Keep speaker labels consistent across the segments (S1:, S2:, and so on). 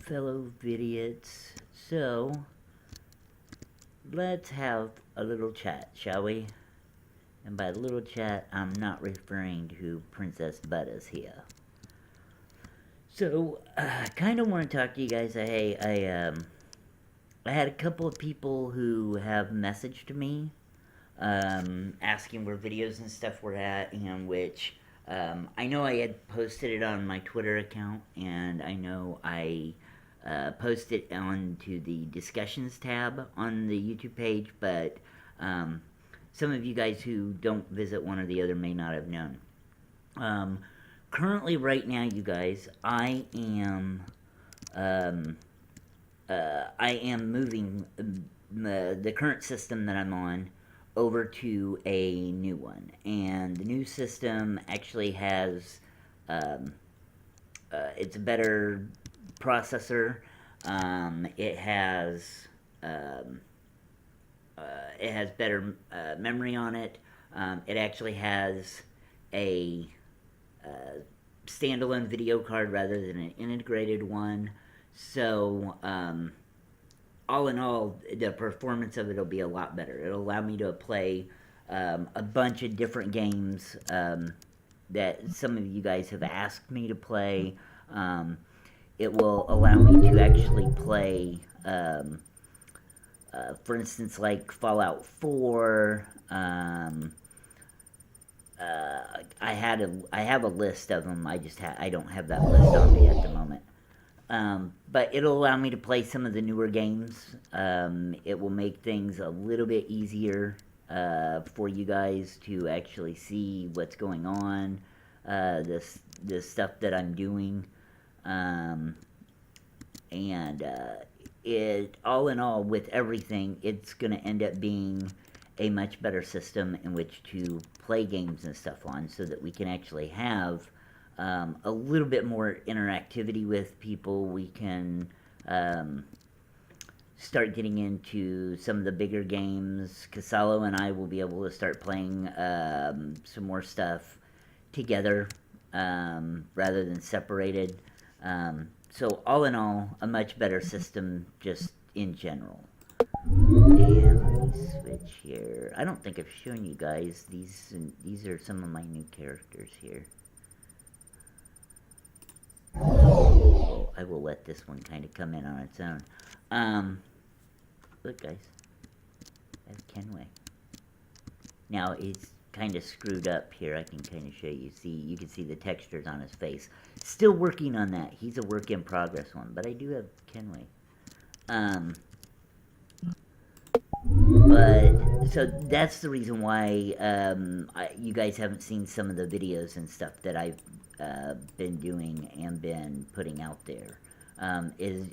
S1: fellow vidiots. So, let's have a little chat, shall we? And by little chat, I'm not referring to Princess Butters here. So, I kind of want to talk to you guys. I had a couple of people who have messaged me, asking where videos and stuff were at, and which, I know I had posted it on my Twitter account, and I know I posted it onto the discussions tab on the YouTube page, but some of you guys who don't visit one or the other may not have known. Currently, right now, you guys, I am moving the current system that I'm on over to a new one, and the new system actually has it's a better processor. It has better memory on it. It actually has a standalone video card rather than an integrated one. So, all in all, the performance of it will be a lot better. It'll allow me to play a bunch of different games that some of you guys have asked me to play. It will allow me to actually play, for instance, like Fallout 4. I have a list of them. I don't have that list on me at the moment. But it'll allow me to play some of the newer games. It will make things a little bit easier for you guys to actually see what's going on, the stuff that I'm doing, and it all in all, with everything, it's going to end up being a much better system in which to play games and stuff on, so that we can actually have a little bit more interactivity with people. We can start getting into some of the bigger games. Casalo and I will be able to start playing some more stuff together rather than separated. So all in all, a much better system just in general. And let me switch here. I don't think I've shown you guys these are some of my new characters here. Oh, I will let this one kind of come in on its own. Look, guys. That's Kenway. Now, he's kind of screwed up here. I can kind of show you. You can see the textures on his face. Still working on that. He's a work in progress one, but I do have Kenway. But, so that's the reason why you guys haven't seen some of the videos and stuff that I've been doing and been putting out there. Is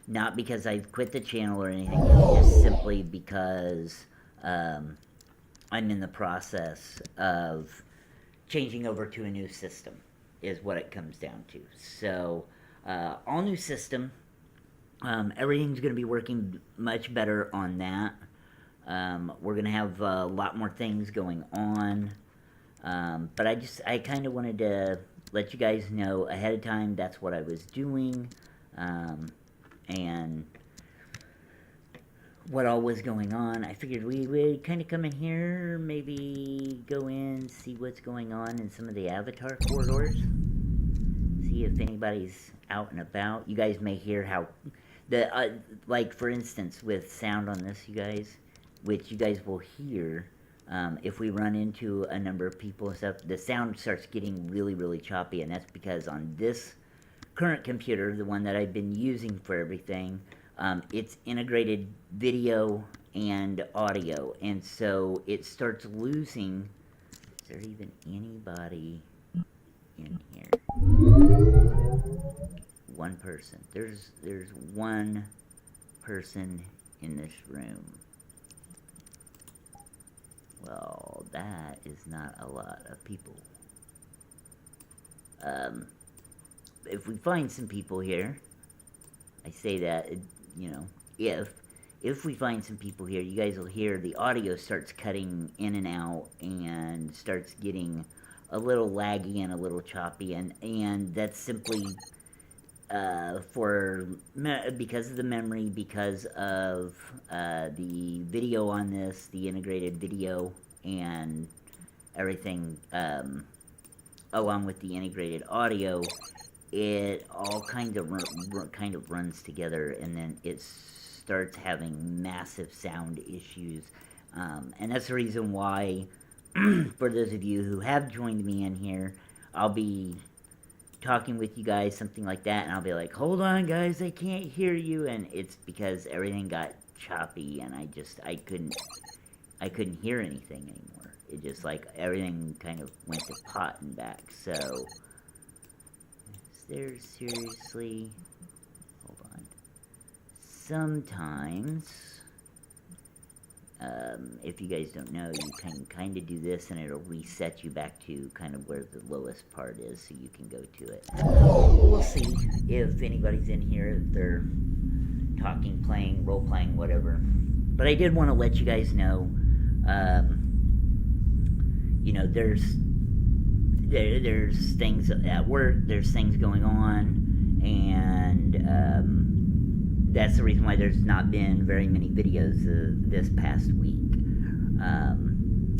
S1: not because I've quit the channel or anything, it's just simply because I'm in the process of changing over to a new system, is what it comes down to. So, all new system. Everything's going to be working much better on that. We're going to have a lot more things going on. But I kind of wanted to let you guys know ahead of time that's what I was doing, and what all was going on. I figured we would kind of come in here, maybe go in, see what's going on in some of the avatar corridors, see if anybody's out and about. You guys may hear how like for instance with sound on this, you guys, which you guys will hear. If we run into a number of people and stuff, the sound starts getting really, really choppy, and that's because on this current computer, the one that I've been using for everything, it's integrated video and audio, and so it starts losing. Is there even anybody in here? One person. There's one person in this room. Well, that is not a lot of people. If we find some people here, I say that, you know, if we find some people here, you guys will hear the audio starts cutting in and out and starts getting a little laggy and a little choppy, and that's simply because of the memory, because of the video on this, the integrated video and everything, along with the integrated audio, it all kind of runs together, and then it starts having massive sound issues, and that's the reason why, for those of you who have joined me in here, I'll be talking with you guys, something like that, and I'll be like, hold on guys, I can't hear you, and it's because everything got choppy, and I couldn't hear anything anymore. It just, like, everything kind of went to pot and back. So is there seriously, hold on, sometimes, if you guys don't know, you can kind of do this and it'll reset you back to kind of where the lowest part is, so you can go to it. We'll see if anybody's in here, if they're talking, playing, role-playing, whatever. But I did want to let you guys know, you know, there's things at work, there's things going on, and that's the reason why there's not been very many videos this past week.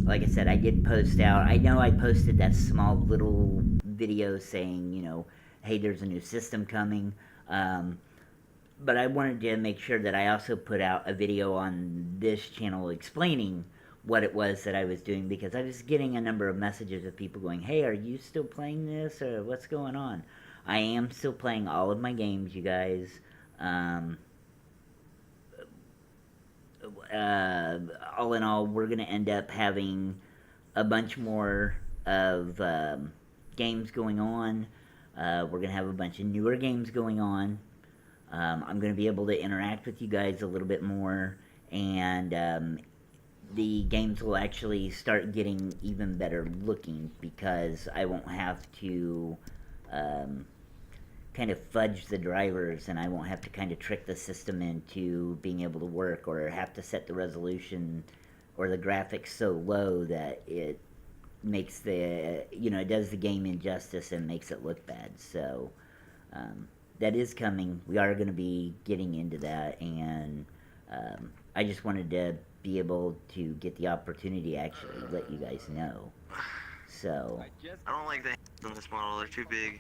S1: Like I said, I did post out, I know I posted that small little video saying, you know, hey, there's a new system coming, but I wanted to make sure that I also put out a video on this channel explaining what it was that I was doing, because I was getting a number of messages of people going, hey, are you still playing this, or what's going on? I am still playing all of my games, you guys. All in all, we're going to end up having a bunch more of games going on. We're going to have a bunch of newer games going on. I'm going to be able to interact with you guys a little bit more, and the games will actually start getting even better looking, because I won't have to kind of fudge the drivers, and I won't have to kind of trick the system into being able to work, or have to set the resolution or the graphics so low that it makes the, you know, it does the game injustice and makes it look bad. So that is coming. We are going to be getting into that, and I just wanted to be able to get the opportunity to actually let you guys know. So
S2: I don't like the hands on this model, they're too big.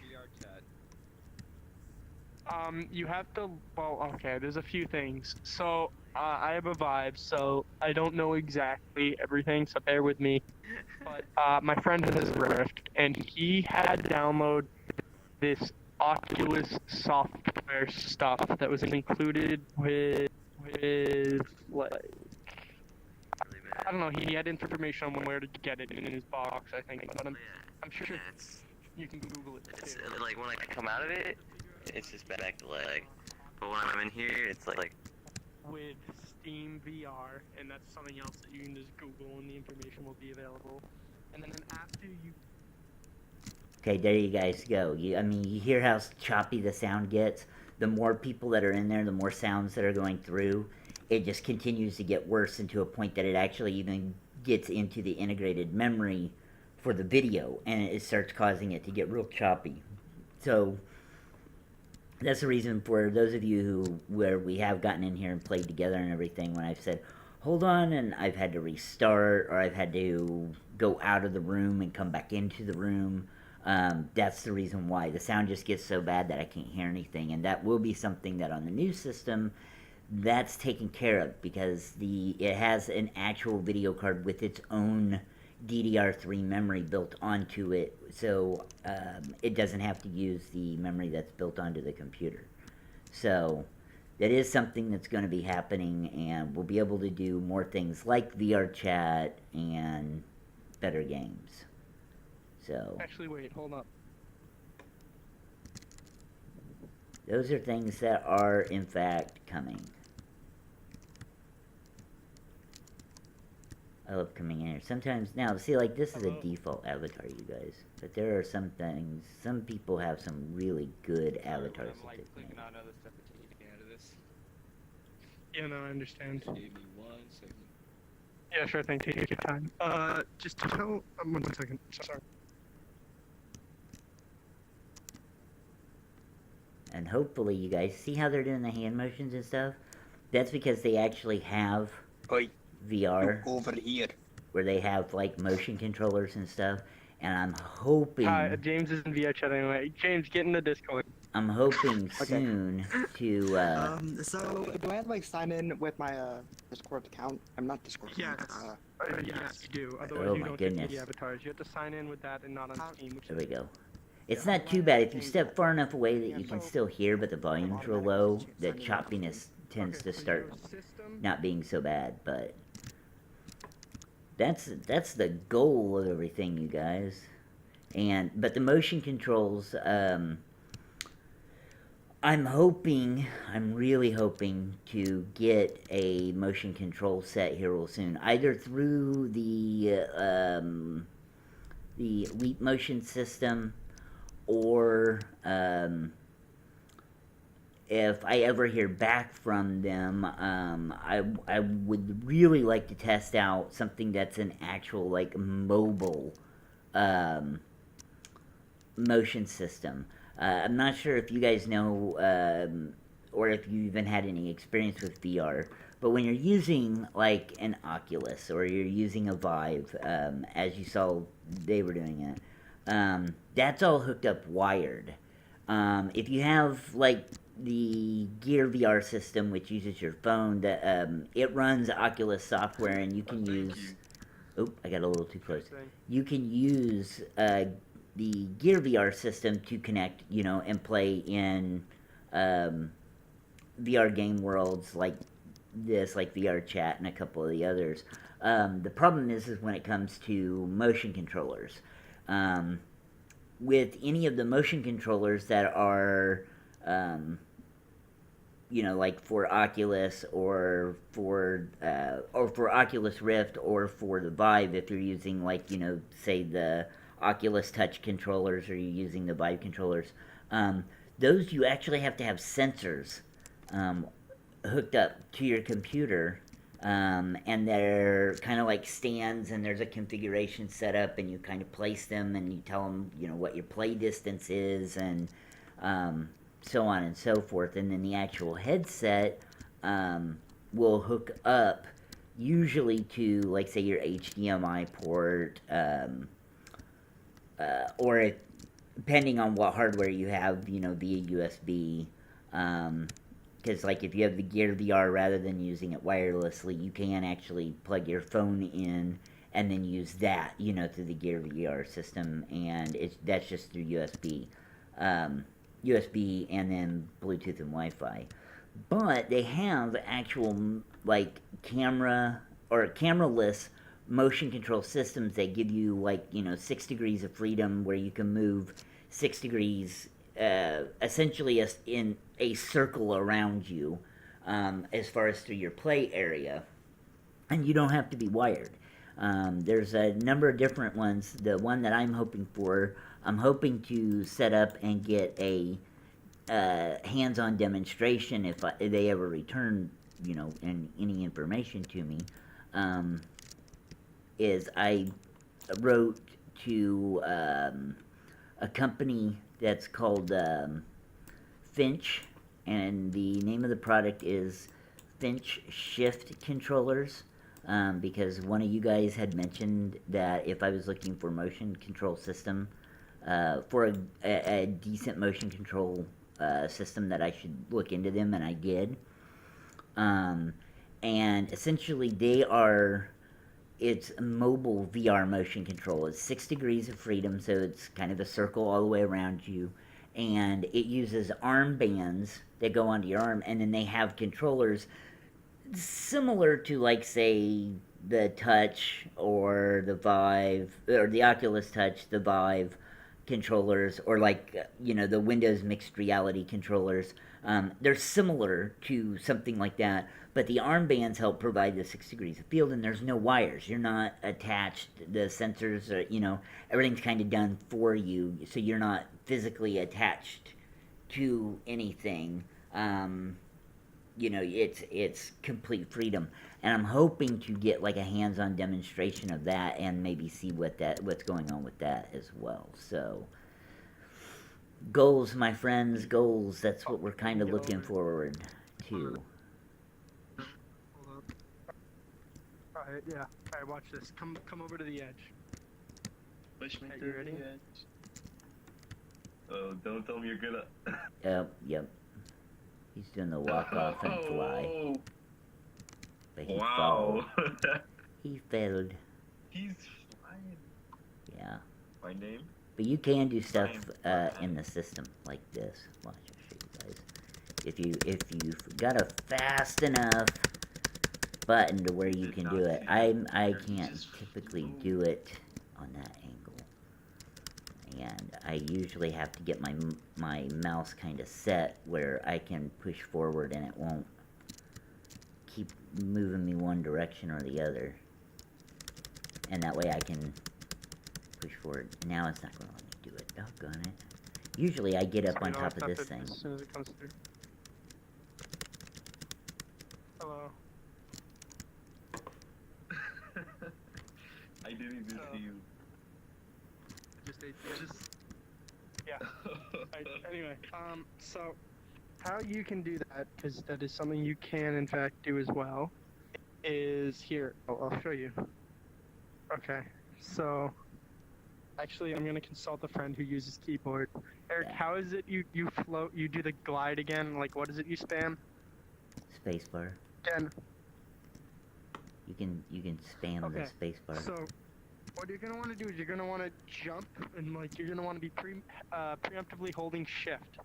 S3: You have to, well, okay, there's a few things. So, I have a Vive, so I don't know exactly everything, so bear with me. But, my friend has a Rift, and he had to download this Oculus software stuff that was included with, like, I don't know, he had information on where to get it in his box, I think, but I'm sure you can Google it too.
S2: Like, when I come out of it, it's just back to lag. But when I'm in here, it's like...
S3: With Steam VR, and that's something else that you can just Google and the information will be available. And then after you...
S1: Okay, there you guys go. I mean, you hear how choppy the sound gets? The more people that are in there, the more sounds that are going through. It just continues to get worse, and to a point that it actually even gets into the integrated memory for the video, and it starts causing it to get real choppy. So that's the reason for those of you where we have gotten in here and played together and everything, when I've said, hold on, and I've had to restart, or I've had to go out of the room and come back into the room, that's the reason why. The sound just gets so bad that I can't hear anything, and that will be something that on the new system, that's taken care of, because it has an actual video card with its own DDR3 memory built onto it, so it doesn't have to use the memory that's built onto the computer. So that is something that's going to be happening, and we'll be able to do more things like VRChat and better games. So
S3: actually, wait, hold up.
S1: Those are things that are in fact coming. I love coming in here. Sometimes, now, see, like, this is a default avatar, you guys. But there are some things, some people have some really good avatars that they've made.
S3: Yeah, no, I understand.
S4: Give me 1 second.
S3: Yeah, sure thing, take your time. Just tell, 1 second, sorry.
S1: and hopefully you guys see how they're doing the hand motions and stuff. That's because they actually have
S4: Oi,
S1: VR
S4: over here.
S1: where they have like motion controllers and stuff. And I'm hoping
S3: James is in VRChat anyway. James, get in the Discord.
S4: Okay.
S1: soon to
S4: So do I have to like sign in with my Discord account? I'm not Discord.
S3: Yes. Yes, you do. Otherwise,
S1: Oh
S3: you
S1: my
S3: don't get
S1: goodness.
S3: the avatars. You have to sign in with that and not on Steam. Which
S1: there we
S3: is
S1: go. It's not too bad if you step far enough away that you can still hear, but the volume's real low. The choppiness tends to start not being so bad, but that's the goal of everything, you guys. But the motion controls, I'm really hoping to get a motion control set here real soon, either through the Leap Motion system, or if I ever hear back from them, I would really like to test out something that's an actual like mobile motion system. I'm not sure if you guys know, or if you even had any experience with VR, but when you're using like an Oculus or you're using a Vive, as you saw they were doing it, that's all hooked up wired. If you have like the Gear VR system, which uses your phone, it runs Oculus software, and you can use. Oh, I got a little too close. You can use the Gear VR system to connect, and play in VR game worlds like this, like VRChat and a couple of the others. The problem is when it comes to motion controllers. With any of the motion controllers that are, like for Oculus or for Oculus Rift or for the Vive, if you're using like, say the Oculus Touch controllers or you're using the Vive controllers, those you actually have to have sensors hooked up to your computer, and they're kind of like stands, and there's a configuration set up, and you kind of place them, and you tell them, what your play distance is, and so on and so forth. And then the actual headset will hook up usually to, like, say, your HDMI port, or if, depending on what hardware you have, via USB. Because, like, if you have the Gear VR, rather than using it wirelessly, you can actually plug your phone in and then use that, through the Gear VR system, and that's just through USB. USB and then Bluetooth and Wi-Fi. But they have actual, like, cameraless motion control systems that give you, like, 6 degrees of freedom, where you can move 6 degrees, essentially in a circle around you, as far as through your play area, and you don't have to be wired. There's a number of different ones. The one that I'm hoping to set up and get a hands-on demonstration if they ever return, any information to me, is I wrote to a company that's called Finch, and the name of the product is Finch Shift Controllers, because one of you guys had mentioned that if I was looking for motion control system, for a decent motion control system, that I should look into them, and I did. And essentially it's a mobile VR motion control. It's 6 degrees of freedom, so it's kind of a circle all the way around you, and it uses armbands that go onto your arm, and then they have controllers similar to, like, say, the Touch or the Vive, or the Oculus Touch, the Vive controllers, or like, the Windows mixed reality controllers. They're similar to something like that, but the armbands help provide the 6 degrees of field, and there's no wires. You're not attached. The sensors are, everything's kind of done for you, so you're not physically attached to anything. It's complete freedom, and I'm hoping to get like a hands-on demonstration of that, and maybe see what's going on with that as well. So Goals, my friends, goals. That's what we're kind of looking forward to.
S3: Hold up. Alright, yeah. Alright, watch this. Come over to the edge.
S5: Push me
S3: Are you
S5: through
S3: ready?
S5: the edge. Oh, don't tell me you're gonna.
S1: Yep. He's doing the walk off and fly.
S5: Oh,
S1: But he
S5: wow.
S1: failed. He failed.
S5: He's flying.
S1: Yeah.
S5: My name?
S1: But you can do stuff in the system like this. Watch, I'll show you guys. If you've got a fast enough button to where you can do it. I can't typically do it on that angle, and I usually have to get my mouse kind of set where I can push forward and it won't keep moving me one direction or the other, and that way I can push forward. Now it's not going to let me do it. Doggone it. Usually I get up on top of this thing.
S3: As soon as it comes through. Hello.
S5: I didn't even see you.
S3: Yeah. Alright, anyway, so how you can do that, because that is something you can in fact do as well, is here. I'll show you. Okay, so actually I'm gonna consult a friend who uses keyboard. Eric,
S1: Yeah.
S3: how is it you float? You do the glide again? Like, what is it you spam?
S1: Spacebar.
S3: Again.
S1: You can spam
S3: Okay,
S1: the spacebar.
S3: So, what you're gonna want to do is you're gonna want to jump, and like you're gonna want to be preemptively holding shift,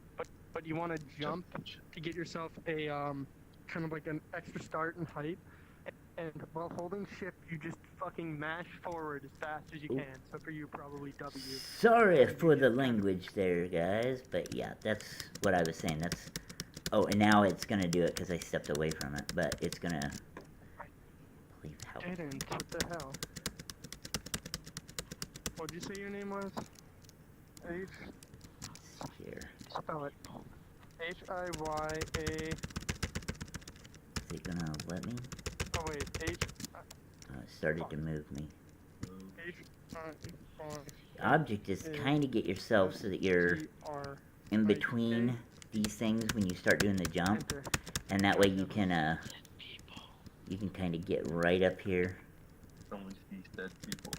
S3: but you want to jump to get yourself a kind of like an extra start in height, and while holding shift, you just fucking mash forward as fast as you
S1: Ooh.
S3: can. So for you, probably W.
S1: Sorry for the language there, guys, but yeah, that's what I was saying. That's. Oh, and now it's gonna do it because I stepped away from it, but it's gonna. Believe how.
S3: Didn't. What the hell? What'd you say your name was? H.
S1: Here.
S3: Spell it. Hiya.
S1: Is it gonna let me?
S3: Oh wait, H.
S1: Oh, it started to move me.
S3: H-I-Y.
S1: The object is kind of get yourself so that you're
S3: T-R.
S1: in between these things when you start doing the jump,
S3: Enter.
S1: and that way you can kind of get right up here.
S5: Someone sees dead people.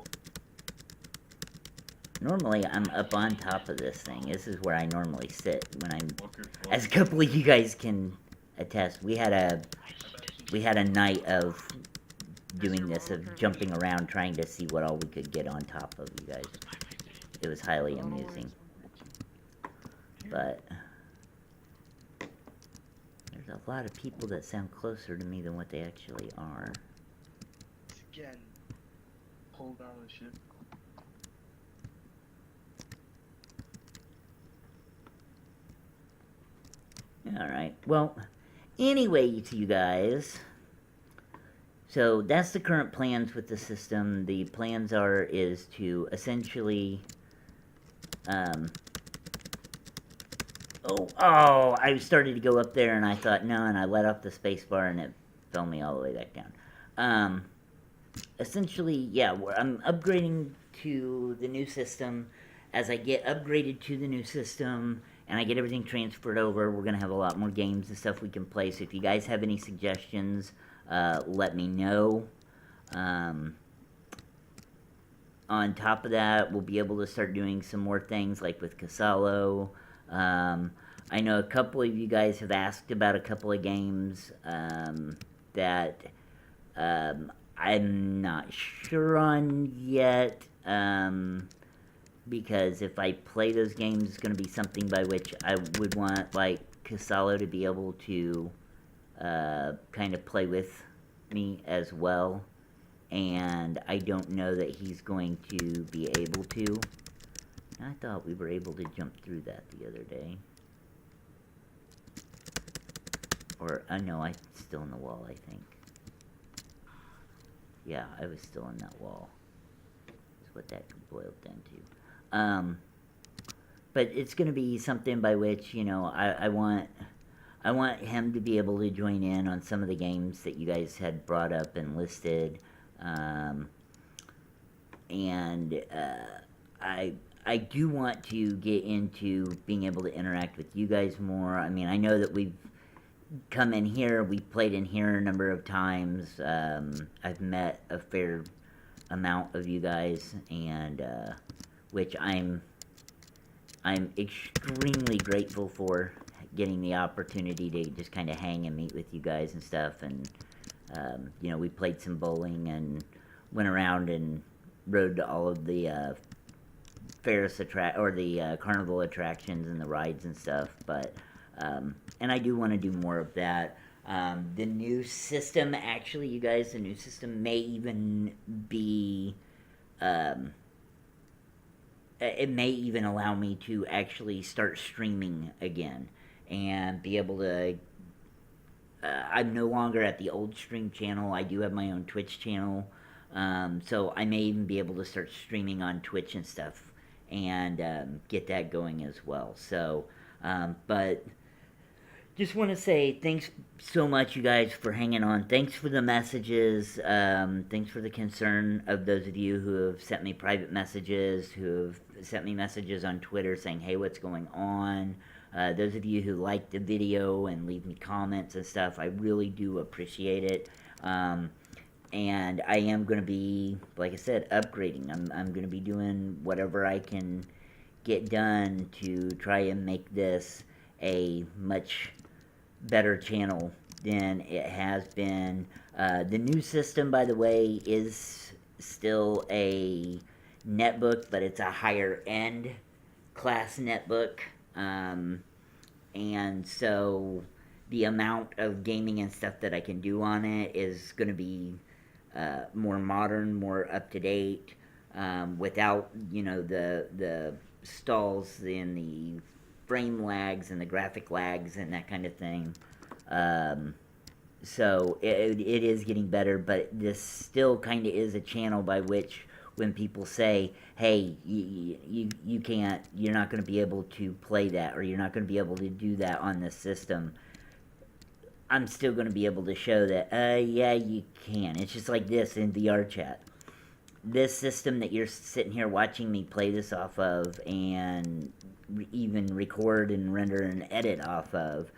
S1: Normally, I'm up on top of this thing. This is where I normally sit when I'm.
S5: Walker
S1: As a couple of you guys can attest, we had a night of doing this, of jumping around trying to see what all we could get on top of you guys. It was highly amusing. But there's a lot of people that sound closer to me than what they actually are.
S5: Again. Hold down the ship.
S1: Alright, well, anyway, to you guys, so that's the current plans with the system. The plans is to essentially, I started to go up there and I thought, no, and I let off the spacebar and it fell me all the way back down. Essentially, yeah, I'm upgrading to the new system. As I get upgraded to the new system, and I get everything transferred over, we're going to have a lot more games and stuff we can play. So if you guys have any suggestions, let me know. On top of that, we'll be able to start doing some more things like with Casalo. I know a couple of you guys have asked about a couple of games that I'm not sure on yet. Because if I play those games, it's going to be something by which I would want, like, Casalo to be able to kind of play with me as well. And I don't know that he's going to be able to. I thought we were able to jump through that the other day. Or, no, I'm still in the wall, I think. Yeah, I was still in that wall. That's what that boiled down to. But it's going to be something by which, you know, I want him to be able to join in on some of the games that you guys had brought up and listed. I I do want to get into being able to interact with you guys more. I mean, I know that we've come in here, we've played in here a number of times. I've met a fair amount of you guys, and which I'm extremely grateful for, getting the opportunity to just kind of hang and meet with you guys and stuff. And you know, we played some bowling and went around and rode all of the carnival attractions and the rides and stuff. But and I do want to do more of that. The new system, actually, you guys, the new system may even be, it may even allow me to actually start streaming again and be able to. I'm no longer at the old stream channel. I do have my own Twitch channel, so I may even be able to start streaming on Twitch and stuff, and get that going as well. So, but just want to say thanks so much, you guys, for hanging on. Thanks for the messages. Thanks for the concern of those of you who have sent me private messages, who have sent me messages on Twitter saying, hey, what's going on? Those of you who like the video and leave me comments and stuff, I really do appreciate it. And I am going to be, like I said, upgrading. I'm going to be doing whatever I can get done to try and make this a much better channel than it has been. The new system, by the way, is still a netbook, but it's a higher end class netbook. And so the amount of gaming and stuff that I can do on it is going to be more modern, more up to date, without, you know, the stalls and the frame lags and the graphic lags and that kind of thing. So it is getting better, but this still kind of is a channel by which, when people say, hey, you can't, you're not going to be able to play that, or you're not going to be able to do that on this system, I'm still going to be able to show that, yeah, you can. It's just like this in VRChat. This system that you're sitting here watching me play this off of, and even record and render and edit off of,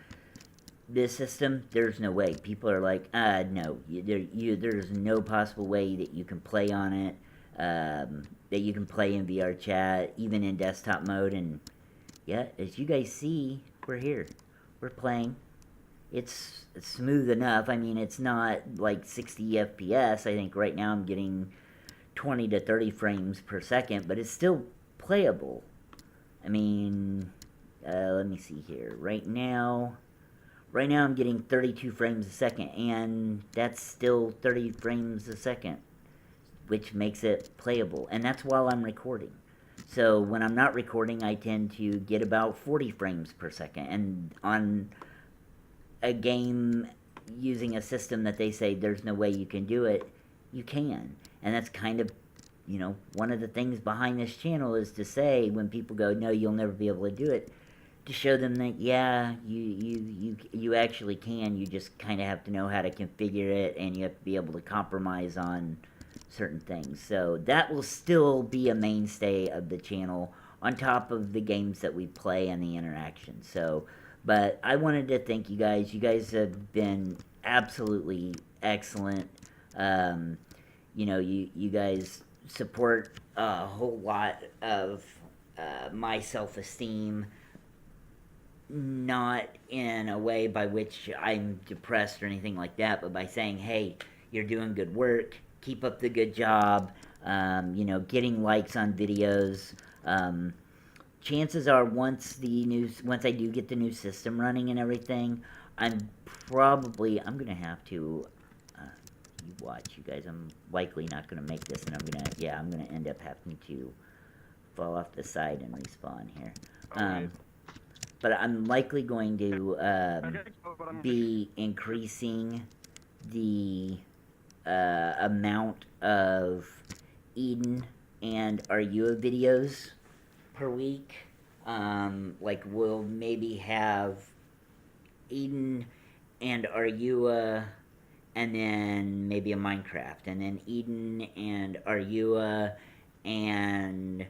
S1: this system, there's no way. People are like, no, there's no possible way that you can play on it, that you can play in VRChat, even in desktop mode. And yeah, as you guys see, we're here. We're playing. It's smooth enough. I mean, it's not like 60 FPS. I think right now I'm getting 20 to 30 frames per second, but it's still playable. I mean, let me see here. Right now I'm getting 32 frames a second, and that's still 30 frames a second, which makes it playable. And that's while I'm recording. So when I'm not recording, I tend to get about 40 frames per second. And on a game using a system that they say there's no way you can do it, you can. And that's kind of, you know, one of the things behind this channel is to say, when people go, no, you'll never be able to do it, to show them that, yeah, you actually can. You just kind of have to know how to configure it, and you have to be able to compromise on certain things. So that will still be a mainstay of the channel, on top of the games that we play and the interaction. So, but I wanted to thank you guys. You guys have been absolutely excellent. You know, you guys support a whole lot of my self-esteem, not in a way by which I'm depressed or anything like that, but by saying, hey, you're doing good work, keep up the good job, you know, getting likes on videos. Chances are, once I do get the new system running and everything, I'm gonna have to, you watch, you guys, I'm likely not gonna make this, and I'm gonna end up having to fall off the side and respawn here. But I'm likely going to be increasing the amount of Eden and Arua videos per week. Like, we'll maybe have Eden and Arua, and then maybe a Minecraft, and then Eden and Arua and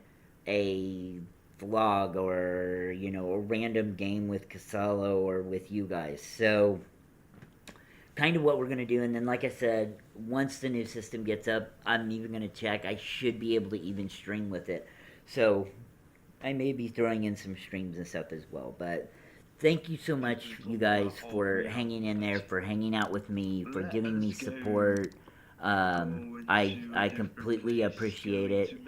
S1: a vlog or, you know, a random game with Casalo or with you guys. So, kind of what we're going to do. And then, like I said, once the new system gets up, I'm even going to check. I should be able to even stream with it. So, I may be throwing in some streams and stuff as well. But thank you so much, you guys, for hanging in there, for hanging out with me, for giving me support. I completely appreciate it.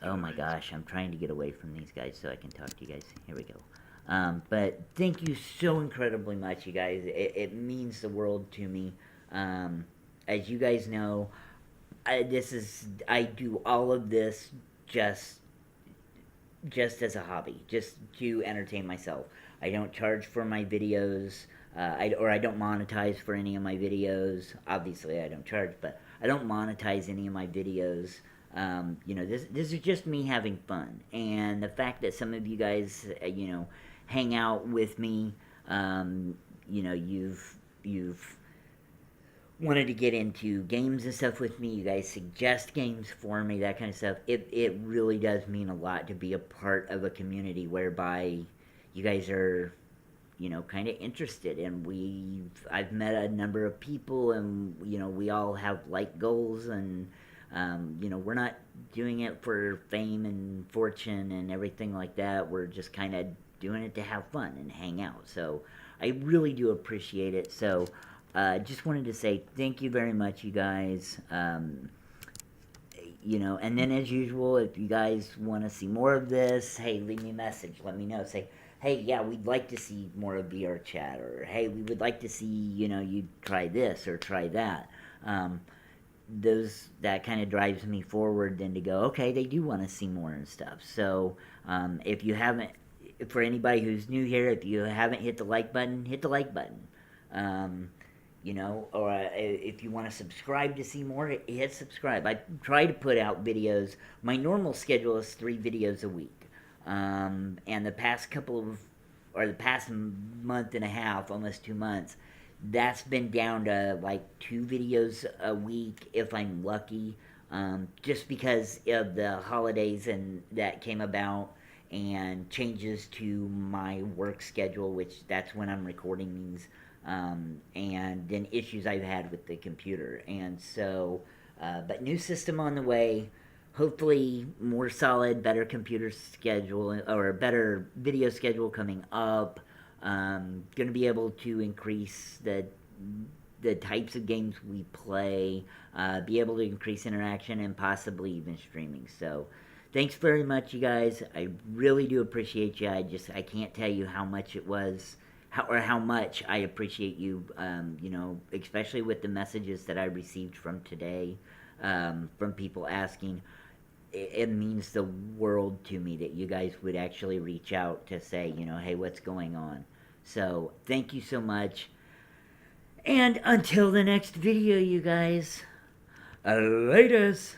S1: Oh my gosh, I'm trying to get away from these guys so I can talk to you guys. Here we go. But thank you so incredibly much, you guys. It means the world to me. As you guys know, I do all of this just as a hobby, just to entertain myself. I don't charge for my videos, I don't monetize for any of my videos. Obviously, I don't charge, but I don't monetize any of my videos. You know, this is just me having fun, and the fact that some of you guys, you know, hang out with me, you know, you've wanted to get into games and stuff with me. You guys suggest games for me, that kind of stuff. It really does mean a lot to be a part of a community whereby you guys are, you know, kind of interested, and I've met a number of people, and, you know, we all have like goals, and you know, we're not doing it for fame and fortune and everything like that. We're just kind of doing it to have fun and hang out. So I really do appreciate it. So just wanted to say thank you very much, you guys. You know, and then as usual, if you guys want to see more of this, hey, leave me a message. Let me know. Say, hey, yeah, we'd like to see more of VRChat, or hey, we would like to see, you know, you try this or try that. That kind of drives me forward then to go, okay, they do want to see more and stuff. So if you haven't, for anybody who's new here, if you haven't hit the like button, hit the like button. You know, or if you want to subscribe to see more, hit subscribe. I try to put out videos. My normal schedule is 3 videos a week. And the past the past month and a half, almost 2 months, that's been down to like 2 videos a week if I'm lucky, just because of the holidays and that came about, and changes to my work schedule, which that's when I'm recording these, and then issues I've had with the computer. And so, but new system on the way. Hopefully more solid, better computer schedule, or a better video schedule coming up. Going to be able to increase the types of games we play, be able to increase interaction, and possibly even streaming. So thanks very much, you guys. I really do appreciate you. I can't tell you how much it was, how much I appreciate you, you know, especially with the messages that I received from today, from people asking. It means the world to me that you guys would actually reach out to say, you know, hey, what's going on? So, thank you so much. And until the next video, you guys, laters.